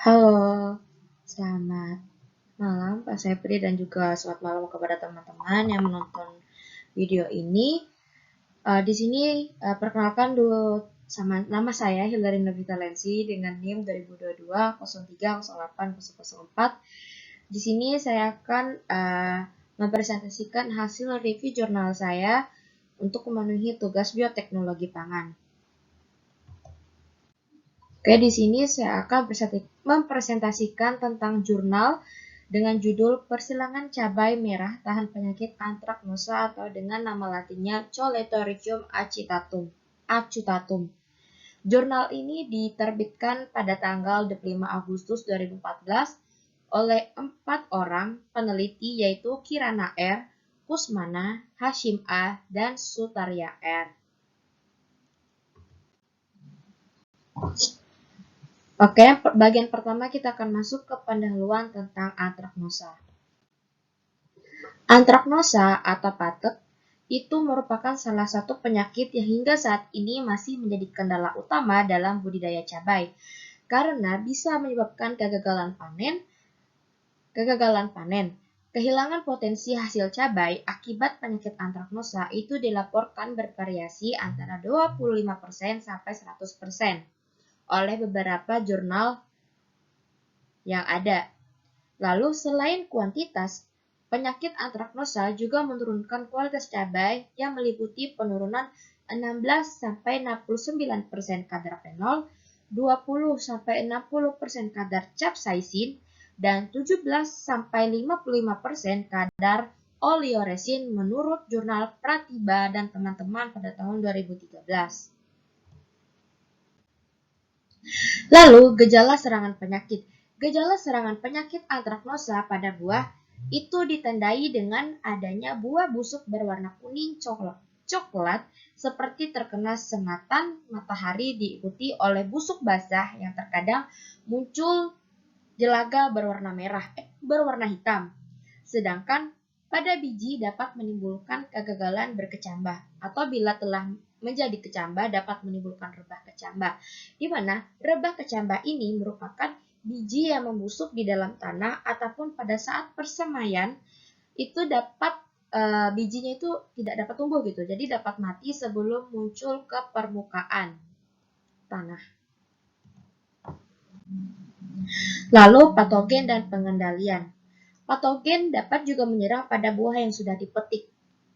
Halo, selamat malam Pak Sepri dan juga selamat malam kepada teman-teman yang menonton video ini. Di sini perkenalkan dulu sama nama saya Hillary Novita Lensi dengan NIM 2022 03 08 004. Di sini saya akan mempresentasikan hasil review jurnal saya untuk memenuhi tugas bioteknologi pangan. Oke, di sini saya akan mempresentasikan tentang jurnal dengan judul Persilangan Cabai Merah Tahan Penyakit Antraknosa atau dengan nama latinnya Choloetherium acutatum. Jurnal ini diterbitkan pada tanggal 25 Agustus 2014 oleh 4 orang peneliti yaitu Kirana R, Kusmana, Hashim A, dan Sutaria R. Oke, bagian pertama kita akan masuk ke pendahuluan tentang antraknosa. Antraknosa atau patek itu merupakan salah satu penyakit yang hingga saat ini masih menjadi kendala utama dalam budidaya cabai karena bisa menyebabkan kegagalan panen. Kehilangan potensi hasil cabai akibat penyakit antraknosa itu dilaporkan bervariasi antara 25% sampai 100%. Oleh beberapa jurnal yang ada. Lalu selain kuantitas, penyakit antraknosa juga menurunkan kualitas cabai yang meliputi penurunan 16-69% kadar fenol, 20-60% kadar capsaicin, dan 17-55% kadar oleoresin menurut jurnal Pratiba dan teman-teman pada tahun 2013. Lalu, gejala serangan penyakit. Gejala serangan penyakit antraknosa pada buah itu ditandai dengan adanya buah busuk berwarna kuning coklat seperti terkena sengatan matahari diikuti oleh busuk basah yang terkadang muncul jelaga berwarna hitam. Sedangkan pada biji dapat menimbulkan kegagalan berkecambah atau bila telah menjadi kecambah dapat menimbulkan rebah kecambah, di mana rebah kecambah ini merupakan biji yang membusuk di dalam tanah ataupun pada saat persemaian itu dapat bijinya itu tidak dapat tumbuh gitu, jadi dapat mati sebelum muncul ke permukaan tanah. Lalu patogen dan pengendalian. Patogen dapat juga menyerang pada buah yang sudah dipetik.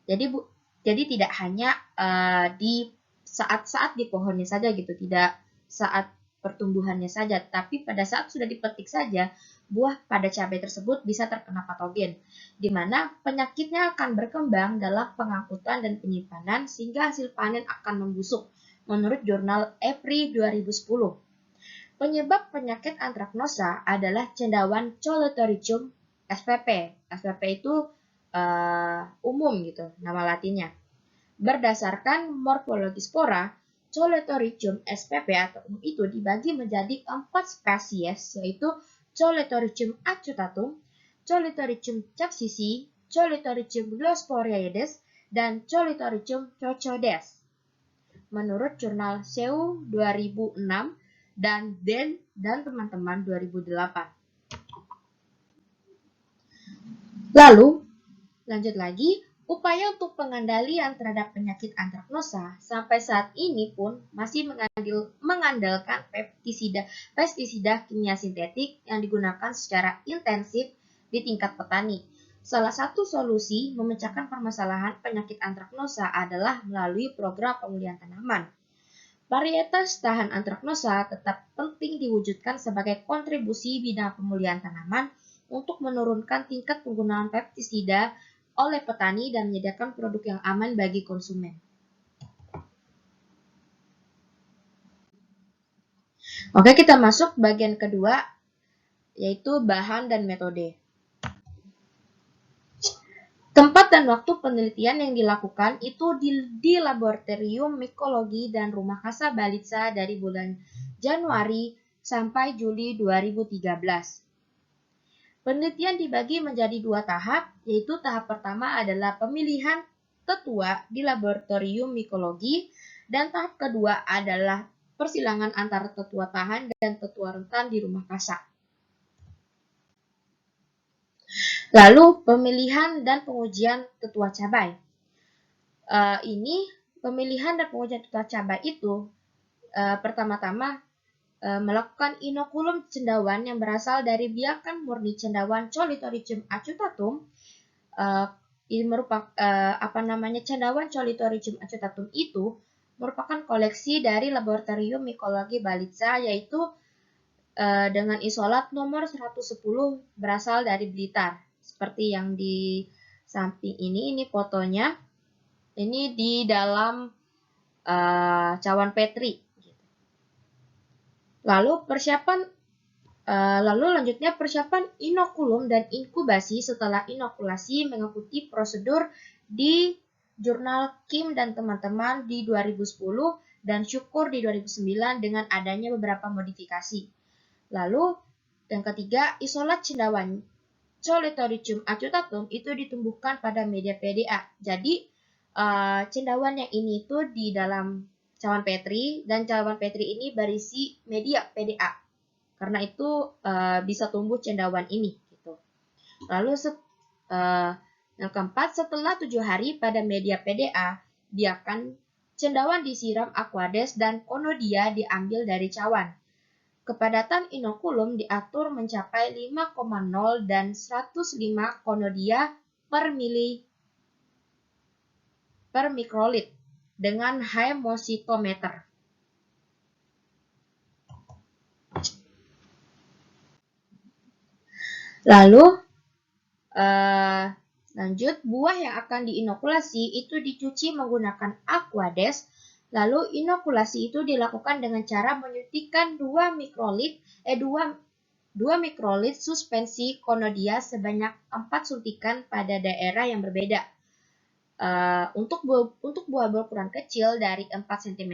Jadi tidak hanya di saat-saat di pohonnya saja gitu, tidak saat pertumbuhannya saja, tapi pada saat sudah dipetik saja buah pada cabai tersebut bisa terkena patogen, di mana penyakitnya akan berkembang dalam pengangkutan dan penyimpanan sehingga hasil panen akan membusuk. Menurut jurnal EPRI 2010, penyebab penyakit antraknosa adalah cendawan Choloetherium spp. SPP itu umum gitu, nama latinnya. Berdasarkan morfologi spora, Choloetherium spp atau umum itu dibagi menjadi 4 spesies, yaitu Choloetherium acutatum, Choloetherium capsicii, Choloetherium glosporioides, dan Choloetherium cocodes. Menurut jurnal SEU 2006 dan Den dan teman-teman 2008. Lalu, lanjut lagi, upaya untuk pengendalian terhadap penyakit antraknosa sampai saat ini pun masih mengandalkan pestisida kimia sintetik yang digunakan secara intensif di tingkat petani. Salah satu solusi memecahkan permasalahan penyakit antraknosa adalah melalui program pemulihan tanaman. Varietas tahan antraknosa tetap penting diwujudkan sebagai kontribusi bidang pemulihan tanaman untuk menurunkan tingkat penggunaan pestisida oleh petani dan menyediakan produk yang aman bagi konsumen. Oke, kita masuk bagian kedua, yaitu bahan dan metode. Tempat dan waktu penelitian yang dilakukan itu di Laboratorium Mikologi dan Rumah Kasa Balitsa dari bulan Januari sampai Juli 2013. Penelitian dibagi menjadi 2 tahap, yaitu tahap pertama adalah pemilihan tetua di Laboratorium Mikologi dan tahap kedua adalah persilangan antara tetua tahan dan tetua rentan di rumah kasa. Lalu pemilihan dan pengujian tetua cabai. Ini pemilihan dan pengujian tetua cabai itu pertama-tama melakukan inokulum cendawan yang berasal dari biakan murni cendawan Cholithotrichum acutatum. Ini merupakan cendawan Cholithotrichum acutatum itu merupakan koleksi dari Laboratorium Mikologi Balitsa, yaitu dengan isolat nomor 110 berasal dari Blitar. Seperti yang di samping ini fotonya. Ini di dalam cawan Petri. Lalu lanjutnya persiapan inokulum dan inkubasi. Setelah inokulasi mengikuti prosedur di jurnal Kim dan teman-teman di 2010 dan Syukur di 2009 dengan adanya beberapa modifikasi. Lalu yang ketiga, isolat cendawan Cholithotrichum acutatum itu ditumbuhkan pada media PDA. Jadi cendawan yang ini itu di dalam cawan Petri, dan cawan Petri ini berisi media PDA. Karena itu bisa tumbuh cendawan ini gitu. Lalu yang keempat, setelah 7 hari pada media PDA, biarkan cendawan disiram Aquades dan Conodia diambil dari cawan. Kepadatan inokulum diatur mencapai 5,0 dan 105 Conodia per mikrolit dengan hemositometer. Lalu lanjut, buah yang akan diinokulasi itu dicuci menggunakan Aquades. Lalu inokulasi itu dilakukan dengan cara menyuntikkan 2 mikrolit suspensi Conodia sebanyak 4 suntikan pada daerah yang berbeda. Untuk buah berukuran kecil dari 4 cm,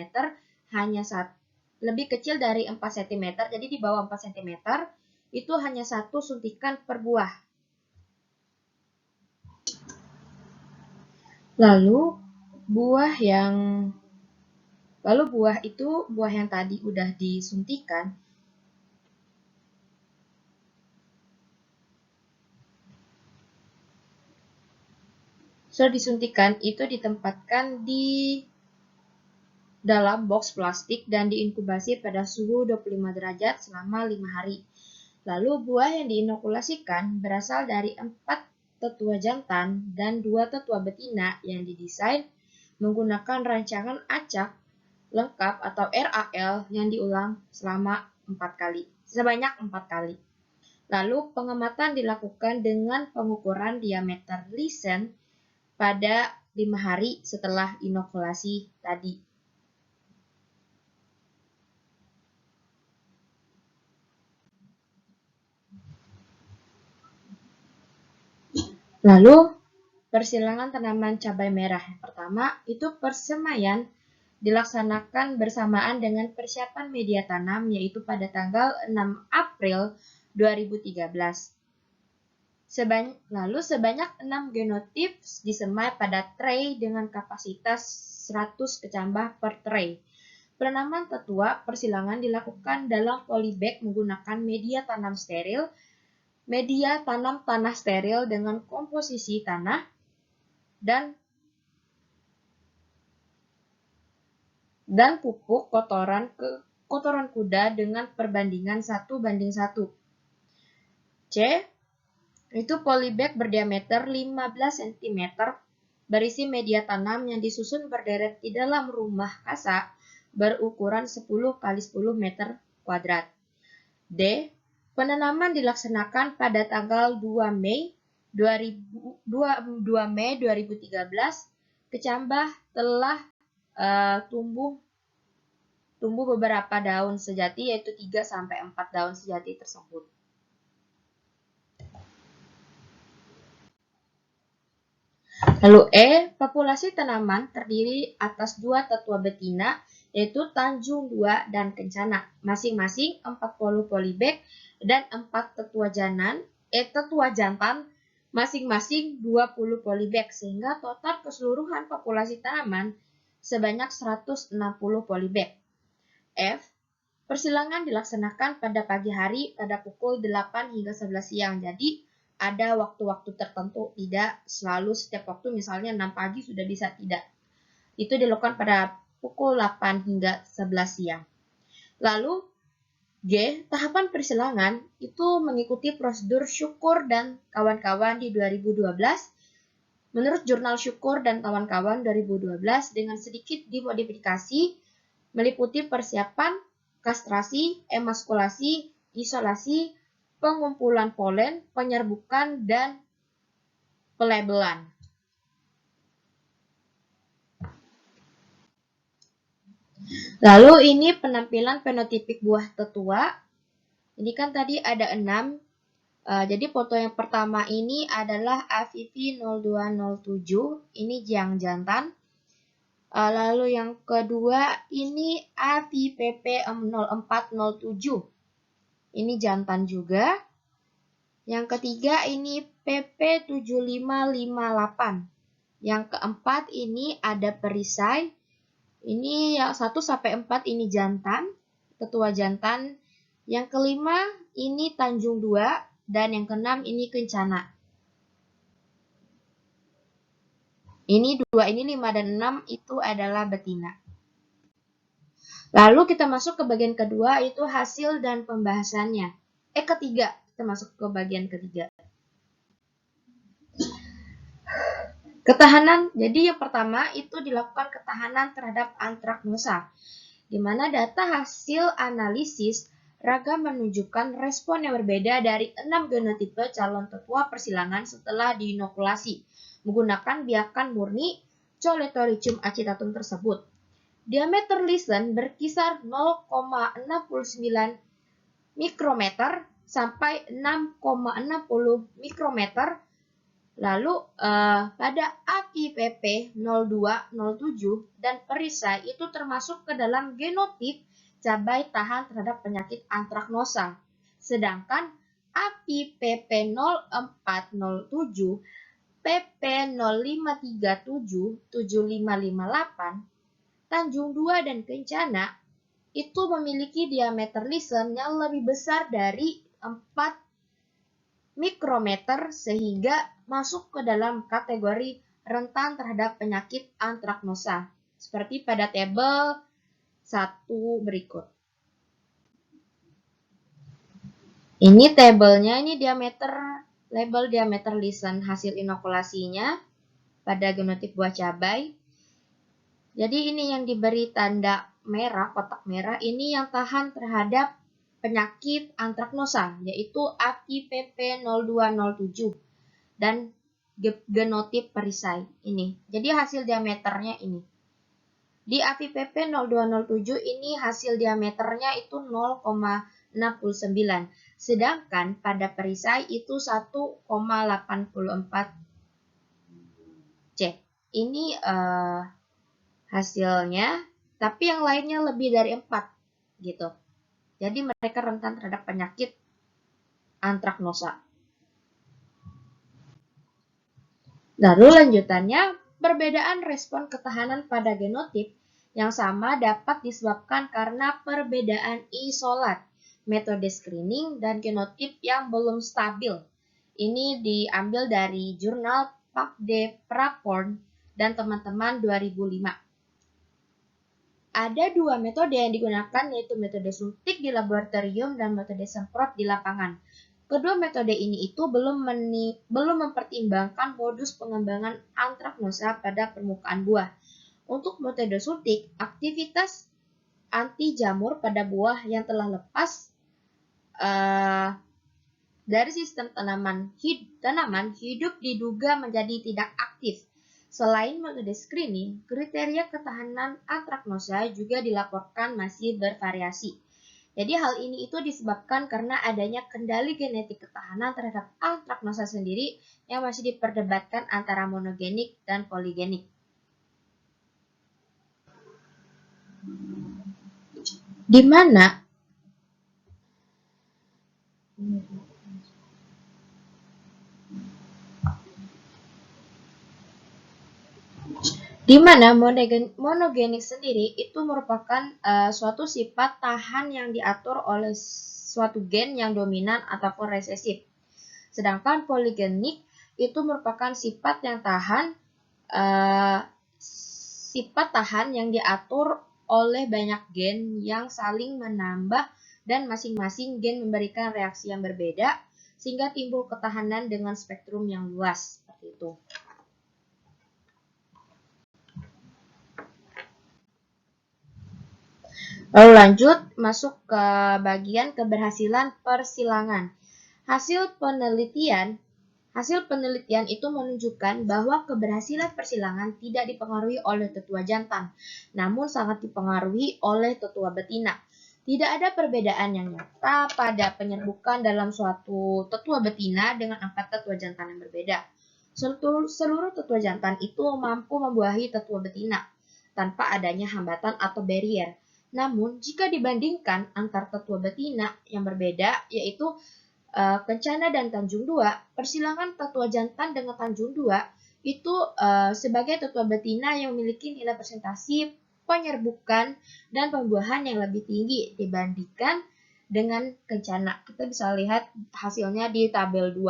lebih kecil dari 4 cm, jadi di bawah 4 cm, itu hanya 1 suntikan per buah. Lalu buah yang tadi udah disuntikan, itu ditempatkan di dalam box plastik dan diinkubasi pada suhu 25 derajat selama 5 hari. Lalu buah yang diinokulasikan berasal dari 4 tetua jantan dan 2 tetua betina yang didesain menggunakan rancangan acak lengkap atau RAL yang diulang sebanyak 4 kali. Lalu pengamatan dilakukan dengan pengukuran diameter lisen pada 5 hari setelah inokulasi tadi. Lalu persilangan tanaman cabai merah. Yang pertama itu persemaian dilaksanakan bersamaan dengan persiapan media tanam, yaitu pada tanggal 6 April 2013. Lalu sebanyak 6 genotip disemai pada tray dengan kapasitas 100 kecambah per tray. Penanaman tetua persilangan dilakukan dalam polybag menggunakan media tanam tanah steril dengan komposisi tanah dan pupuk kotoran kuda dengan perbandingan 1:1. C. Itu polybag berdiameter 15 cm berisi media tanam yang disusun berderet di dalam rumah kasak berukuran 10 x 10 meter kuadrat. D. Penanaman dilaksanakan pada tanggal 2 Mei 2013. Kecambah telah tumbuh beberapa daun sejati, yaitu 3-4 daun sejati tersebut. Lalu E, populasi tanaman terdiri atas 2 tetua betina, yaitu Tanjung 2 dan Kencana, masing-masing 40 polybag, dan 4 tetua jantan, masing-masing 20 polybag, sehingga total keseluruhan populasi tanaman sebanyak 160 polybag. F, persilangan dilaksanakan pada pagi hari pada pukul 8 hingga 11 siang, jadi ada waktu-waktu tertentu, tidak selalu setiap waktu, misalnya 6 pagi sudah bisa, tidak. Itu dilakukan pada pukul 8 hingga 11 siang. Lalu G, tahapan persilangan itu mengikuti prosedur Syukur dan kawan-kawan di 2012. Menurut jurnal Syukur dan kawan-kawan 2012 dengan sedikit dimodifikasi, meliputi persiapan, kastrasi, emaskulasi, isolasi, pengumpulan polen, penyerbukan, dan pelabelan. Lalu ini penampilan fenotipik buah tetua. Ini kan tadi ada 6. Jadi foto yang pertama ini adalah AVV 0207. Ini yang jantan. Lalu yang kedua ini AVPP 0407. Ini jantan juga. Yang ketiga ini PP 7558. Yang keempat ini ada perisai. Ini yang 1 sampai 4 ini jantan, tetua jantan. Yang kelima ini Tanjung 2 dan yang keenam ini Kencana. Ini 2, ini 5 dan 6 itu adalah betina. Lalu kita masuk ke bagian kedua, itu hasil dan pembahasannya. Ketiga, kita masuk ke bagian ketiga. Ketahanan, jadi yang pertama itu dilakukan ketahanan terhadap antraknosa, di mana data hasil analisis raga menunjukkan respon yang berbeda dari 6 genotipe calon tetua persilangan setelah diinokulasi menggunakan biakan murni Coletoricium acetatum tersebut. Diameter lesion berkisar 0,69 mikrometer sampai 6,60 mikrometer. Lalu pada AVPP 0207 dan perisai itu termasuk ke dalam genotip cabai tahan terhadap penyakit antraknosa. Sedangkan AVPP 0407, PP 0537, 7558, Tanjung 2 dan Kencana itu memiliki diameter lesion yang lebih besar dari 4 mikrometer sehingga masuk ke dalam kategori rentan terhadap penyakit antraknosa seperti pada tabel 1 berikut. Ini tabelnya, ini label diameter lesion hasil inokulasinya pada genotip buah cabai. Jadi ini yang diberi tanda merah, kotak merah, ini yang tahan terhadap penyakit antraknosa, yaitu AVPP 0207 dan genotip perisai ini. Jadi hasil diameternya ini. Di AVPP 0207 ini hasil diameternya itu 0,69. Sedangkan pada perisai itu 1,84 C. Ini hasilnya, tapi yang lainnya lebih dari 4 gitu. Jadi mereka rentan terhadap penyakit antraknosa. Lalu lanjutannya, perbedaan respon ketahanan pada genotip yang sama dapat disebabkan karena perbedaan isolat, metode screening, dan genotip yang belum stabil. Ini diambil dari jurnal Pak de Praporn dan teman-teman 2005. Ada 2 metode yang digunakan, yaitu metode suntik di laboratorium dan metode semprot di lapangan. Kedua metode ini itu belum mempertimbangkan modus pengembangan antraknosa pada permukaan buah. Untuk metode suntik, aktivitas anti jamur pada buah yang telah lepas dari sistem tanaman hidup diduga menjadi tidak aktif. Selain metode screening, kriteria ketahanan antraknosa juga dilaporkan masih bervariasi. Jadi hal ini itu disebabkan karena adanya kendali genetik ketahanan terhadap antraknosa sendiri yang masih diperdebatkan antara monogenik dan poligenik. Di mana monogenik sendiri itu merupakan suatu sifat tahan yang diatur oleh suatu gen yang dominan ataupun resesif. Sedangkan poligenik itu merupakan sifat tahan yang diatur oleh banyak gen yang saling menambah dan masing-masing gen memberikan reaksi yang berbeda sehingga timbul ketahanan dengan spektrum yang luas seperti itu. Lalu lanjut masuk ke bagian keberhasilan persilangan. Hasil penelitian itu menunjukkan bahwa keberhasilan persilangan tidak dipengaruhi oleh tetua jantan, namun sangat dipengaruhi oleh tetua betina. Tidak ada perbedaan yang nyata pada penyerbukan dalam suatu tetua betina dengan 4 tetua jantan yang berbeda. Seluruh tetua jantan itu mampu membuahi tetua betina tanpa adanya hambatan atau barrier. Namun, jika dibandingkan antar tetua betina yang berbeda, yaitu Kencana dan Tanjung II, persilangan tetua jantan dengan Tanjung II itu sebagai tetua betina yang memiliki nilai presentasi penyerbukan dan pembuahan yang lebih tinggi dibandingkan dengan Kencana. Kita bisa lihat hasilnya di tabel 2.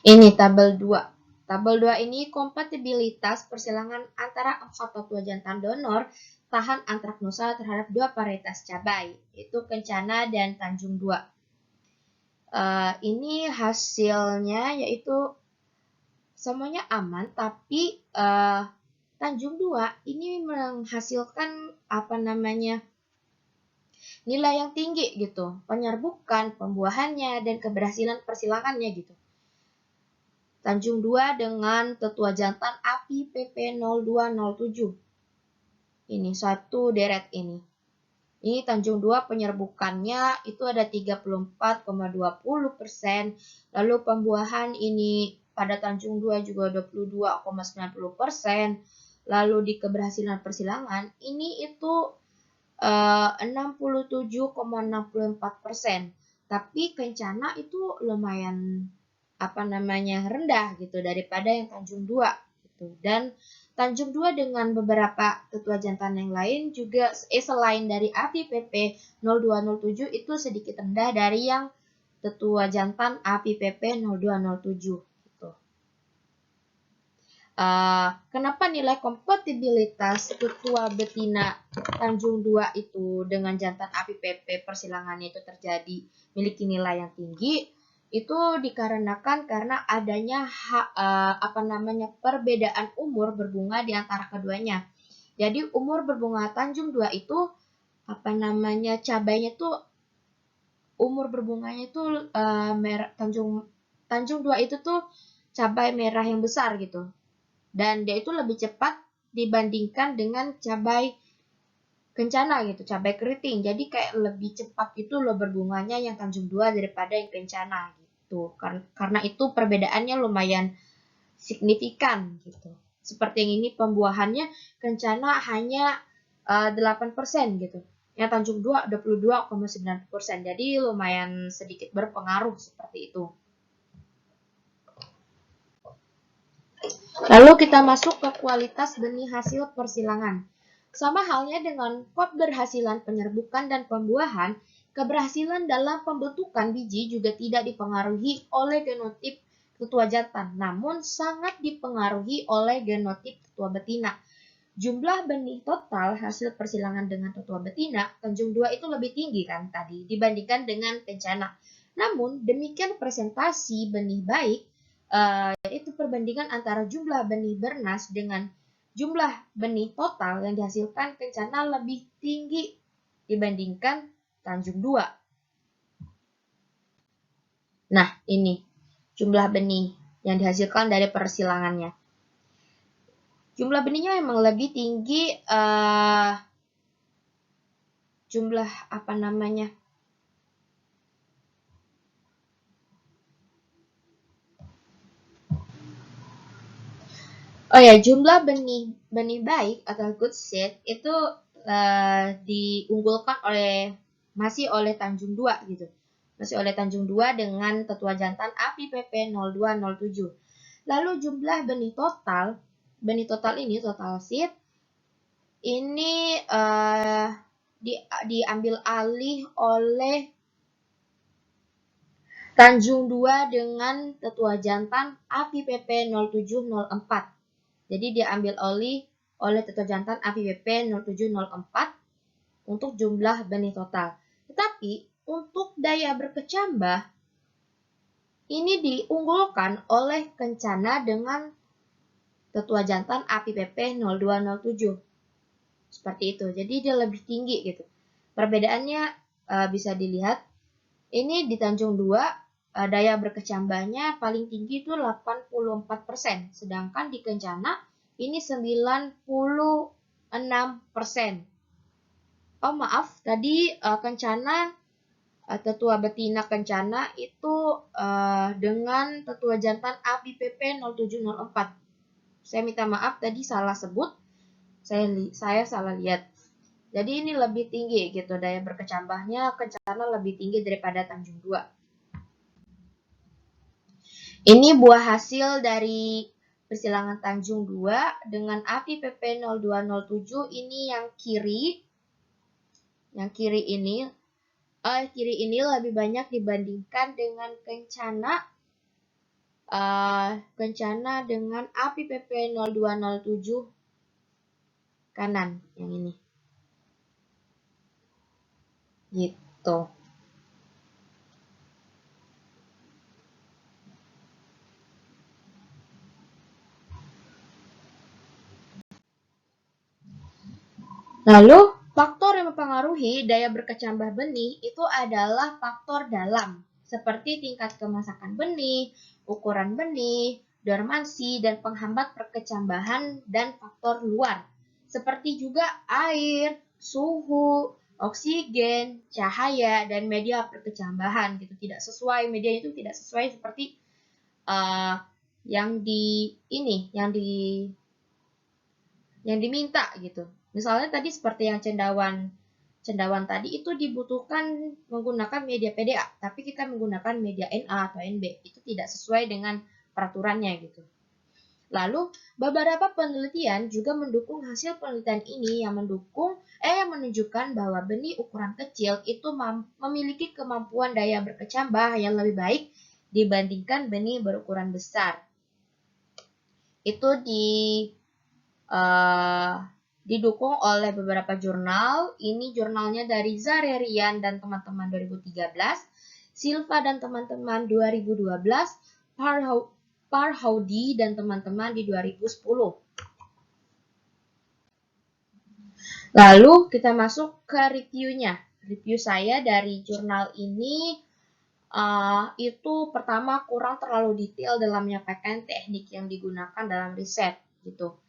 Ini tabel 2. Tabel 2 ini kompatibilitas persilangan antara 4 tetua jantan donor tahan antraknosa terhadap 2 varietas cabai, yaitu Kencana dan Tanjung II. Ini hasilnya yaitu semuanya aman, tapi Tanjung II ini menghasilkan nilai yang tinggi gitu, penyerbukan, pembuahannya, dan keberhasilan persilangannya gitu. Tanjung II dengan tetua jantan API PP0207. Ini satu deret ini. Ini Tanjung II penyerbukannya itu ada 34,20%. Lalu pembuahan ini pada Tanjung II juga 22,90%. Lalu di keberhasilan persilangan ini itu 67,64%. Tapi Kencana itu lumayan rendah gitu daripada yang Tanjung II gitu. Dan Tanjung II dengan beberapa tetua jantan yang lain juga selain dari API PP 0207 itu sedikit rendah dari yang tetua jantan API PP 0207 gitu. Kenapa nilai kompatibilitas tetua betina Tanjung II itu dengan jantan API PP persilangannya itu terjadi memiliki nilai yang tinggi? Itu dikarenakan karena adanya perbedaan umur berbunga di antara keduanya. Jadi umur berbunga Tanjung II itu cabainya tuh umur berbunganya itu merah. Tanjung II itu tuh cabai merah yang besar gitu. Dan dia itu lebih cepat dibandingkan dengan cabai Kencana gitu, cabai keriting. Jadi kayak lebih cepat itu loh berbunganya yang Tanjung II daripada yang Kencana gitu. Karena itu perbedaannya lumayan signifikan gitu. Seperti yang ini pembuahannya Kencana hanya 8% gitu. Yang Tanjung II 22,9%. Jadi lumayan sedikit berpengaruh seperti itu. Lalu kita masuk ke kualitas benih hasil persilangan. Sama halnya dengan keberhasilan penyerbukan dan pembuahan, keberhasilan dalam pembentukan biji juga tidak dipengaruhi oleh genotip tetua jantan, namun sangat dipengaruhi oleh genotip tetua betina. Jumlah benih total hasil persilangan dengan tetua betina, Tanjung II itu lebih tinggi kan tadi dibandingkan dengan Kencana. Namun demikian presentasi benih baik, yaitu perbandingan antara jumlah benih bernas dengan jumlah benih total yang dihasilkan Kencana lebih tinggi dibandingkan Tanjung II. Nah, ini jumlah benih yang dihasilkan dari persilangannya. Jumlah benihnya memang lebih tinggi jumlah jumlah benih baik atau good seed itu diunggulkan masih oleh Tanjung II gitu. Masih oleh Tanjung II dengan tetua jantan API PP 0207. Lalu jumlah benih total ini total seed ini diambil alih oleh Tanjung 2 dengan tetua jantan APPP 0704. Jadi diambil oleh tetua jantan APPP 0704 untuk jumlah benih total. Tetapi untuk daya berkecambah ini diunggulkan oleh Kencana dengan tetua jantan APPP 0207. Seperti itu. Jadi dia lebih tinggi gitu. Perbedaannya bisa dilihat. Ini di Tanjung 2 daya berkecambahnya paling tinggi itu 84%, sedangkan di Kencana ini 96%. Oh maaf, tadi Kencana tetua betina Kencana itu dengan tetua jantan APPP 0704. Saya minta maaf tadi salah sebut, saya salah lihat. Jadi ini lebih tinggi gitu, daya berkecambahnya Kencana lebih tinggi daripada Tanjung 2. Ini buah hasil dari persilangan Tanjung 2 dengan APPP 0207. Ini yang kiri. Yang kiri ini lebih banyak dibandingkan dengan Kencana. Kencana dengan APPP 0207 kanan yang ini. Gitu. Lalu, faktor yang mempengaruhi daya berkecambah benih itu adalah faktor dalam, seperti tingkat kemasakan benih, ukuran benih, dormansi, dan penghambat perkecambahan, dan faktor luar, seperti juga air, suhu, oksigen, cahaya, dan media perkecambahan. Gitu. Tidak sesuai, media itu tidak sesuai seperti yang diminta gitu. Misalnya tadi seperti yang cendawan tadi itu dibutuhkan menggunakan media PDA, tapi kita menggunakan media Na atau Nb. Itu tidak sesuai dengan peraturannya gitu. Lalu, beberapa penelitian juga mendukung hasil penelitian ini yang menunjukkan bahwa benih ukuran kecil itu memiliki kemampuan daya berkecambah yang lebih baik dibandingkan benih berukuran besar. Itu didukung oleh beberapa jurnal. Ini jurnalnya dari Zarerian dan teman-teman 2013, Silva dan teman-teman 2012, Parhaudi dan teman-teman di 2010. Lalu kita masuk ke reviewnya. Review saya dari jurnal ini itu pertama kurang terlalu detail dalam menyampaikan teknik yang digunakan dalam riset gitu.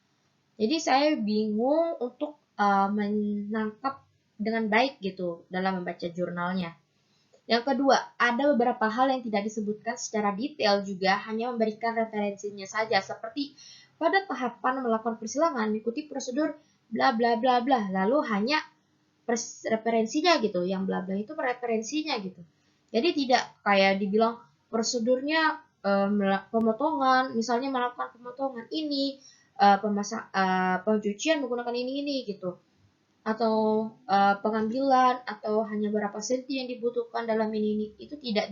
Jadi saya bingung untuk menangkap dengan baik gitu dalam membaca jurnalnya. Yang kedua, ada beberapa hal yang tidak disebutkan secara detail juga, hanya memberikan referensinya saja, seperti pada tahapan melakukan persilangan mengikuti prosedur bla bla bla bla, lalu hanya referensinya gitu, yang bla bla itu referensinya gitu. Jadi tidak kayak dibilang prosedurnya pemotongan, misalnya melakukan pemotongan ini, pencucian menggunakan ini gitu, atau pengambilan, atau hanya berapa senti yang dibutuhkan dalam ini itu tidak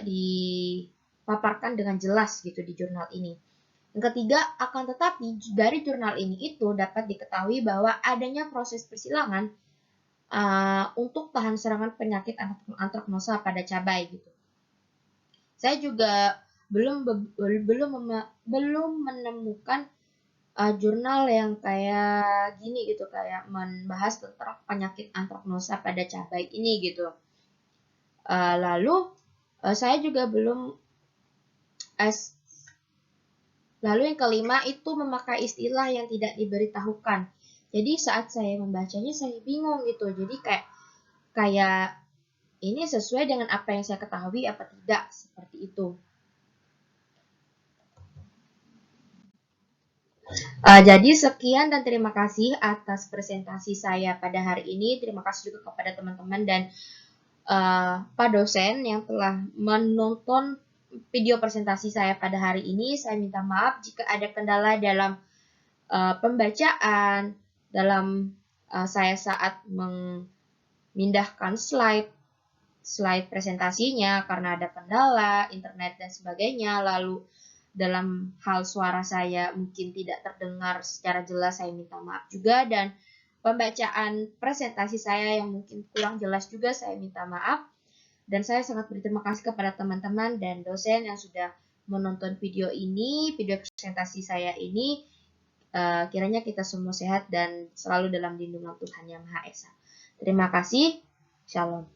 dipaparkan dengan jelas gitu di jurnal ini. Yang ketiga, akan tetapi dari jurnal ini itu dapat diketahui bahwa adanya proses persilangan untuk tahan serangan penyakit antraknosa pada cabai gitu. Saya juga belum menemukan jurnal yang kayak gini gitu, kayak membahas tentang penyakit antraknosa pada cabai ini gitu. Lalu saya juga belum lalu yang kelima itu memakai istilah yang tidak diberitahukan. Jadi saat saya membacanya saya bingung gitu. Jadi kayak ini sesuai dengan apa yang saya ketahui apa tidak, seperti itu. Jadi sekian dan terima kasih atas presentasi saya pada hari ini. Terima kasih juga kepada teman-teman dan Pak dosen yang telah menonton video presentasi saya pada hari ini. Saya minta maaf jika ada kendala dalam pembacaan, dalam saya saat memindahkan slide. slide presentasinya karena ada kendala, internet dan sebagainya. Lalu dalam hal suara saya mungkin tidak terdengar secara jelas, saya minta maaf juga. Dan pembacaan presentasi saya yang mungkin kurang jelas juga, saya minta maaf. Dan saya sangat berterima kasih kepada teman-teman dan dosen yang sudah menonton video ini, video presentasi saya ini. Kiranya kita semua sehat dan selalu dalam lindungan Tuhan Yang Maha Esa. Terima kasih. Shalom.